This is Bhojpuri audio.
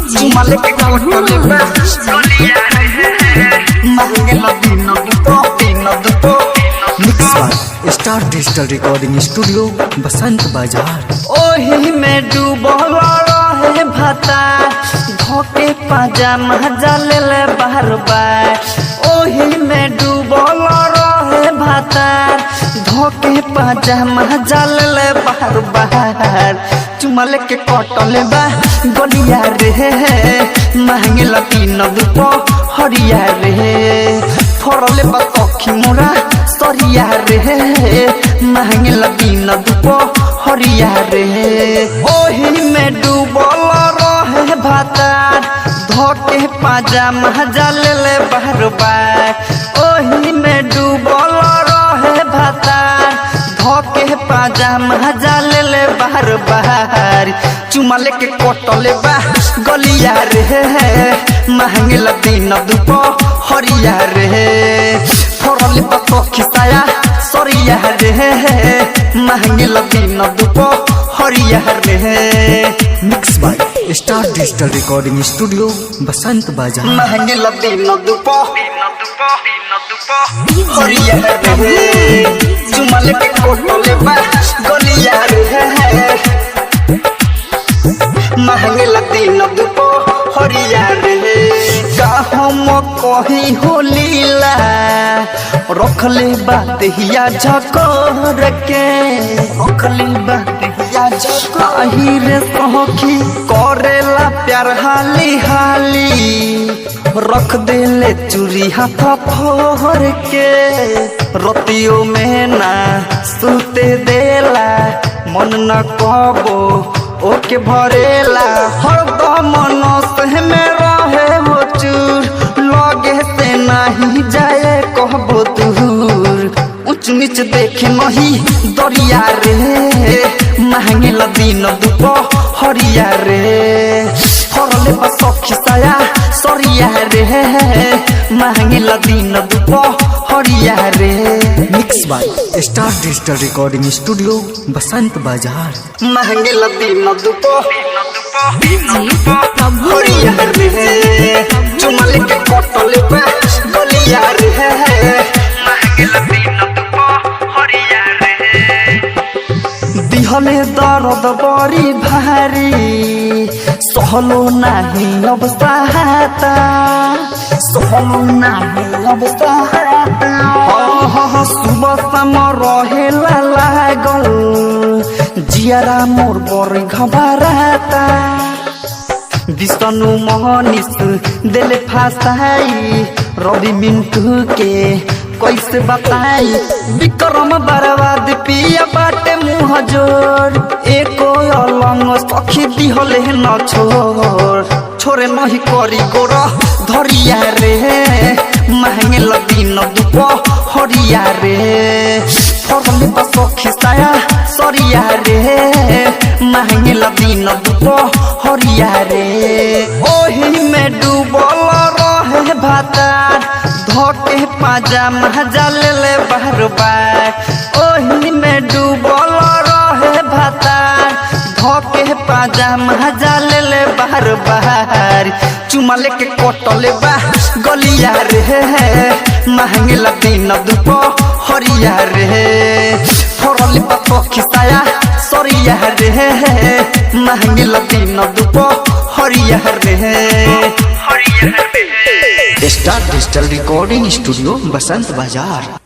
चुमा लेके कोटले बा गलिया रे मांगे लगी न दुपो mix by star digital recording studio Basant Bazar. ओही में डूबल रहे भाता धोके पाजामा जाले ले बाहर बार। ओही में डूबल रहे भाता धोके पाजामा जाले ले बाहर बाहर। चुमा लेके कटले बा गलिया रे मांगे लगी न दुपो हरिया रे फरले बा सखी मोरा सरिया रे मांगे लगी न दुपो हरिया रे। ओही में डूबल रहे भाता धोके पाजामा जाले ले बाहर बार। ओही में डूबल रहे भाता धोके पाजामा जाले ले बाहर बाहर। चुमा लेके कटले बा गलिया रे मांगे लगी न दुपो हरिया रे फरले बा सखी साया सरिया रे मांगे लगी न दुपो हरिया रे। Mix by star digital recording studio Basant Bazar. मांगे लगी न दुपो हरिया रे चुमा लेके कटले बा गलिया रे मांगे लगी न दुपो हरिया रे। का हम कही हो लीला रखले बात हिया झकोर के रखले बात हिया झकोही रे सखी करेला प्यार हाली हाली रख देले चूरी हाथ फोर के रतियों में ना सुते देला मन न कबो ओके भरेला हरदम नस में रहे हो चूर लगे से नहीं जाए कहबो दूर ऊंच नीच देखे नहीं दरिया रे मांगे लगी न दुपो हरिया रे फरले बा सखी साया सरिया रे मांगे लगी न दुपो हरिया रे। Mix by star digital recording studio Basant Bazar. मांगे लगी न दुपो हरिया रे चुमा लेके कटले बा गलिया रे मांगे लगी न दुपो हरिया रे। दिहले दर्द बड़ी भारी सहलो नहीं अब सहाता सहलो नहीं अब सहाता। सुबह शाम रहेला लागल जियारा मोर बड़ी घबराता विष्णु मोहनिस दिल फसाई रवि मिंटू के कैसे बताई विक्रम बर्बाद पिया बाटे मुँह जोर एको अलंग सखी दिहले न छोरे नहीं करी गोर धरिया रे मांगे लगी न दुपो हरिया रे फरले बा सखी साया सरिया रे मांगे लगी न दुपो हरिया रे। ओही में डूबल रहे भाता धोके पाजामा जाले ले बाहर बार। ओही में डूबल रहे भाता धोके पाजामा जाले ले बाहर बाहर। चुमा लेके कटले बा गलिया रे मांगे लगी न दुपो हरिया रे फरले बा सखी साया सरिया रे मांगे लगी न दुपो हरिया रे। Star digital recording studio Basant बाजार।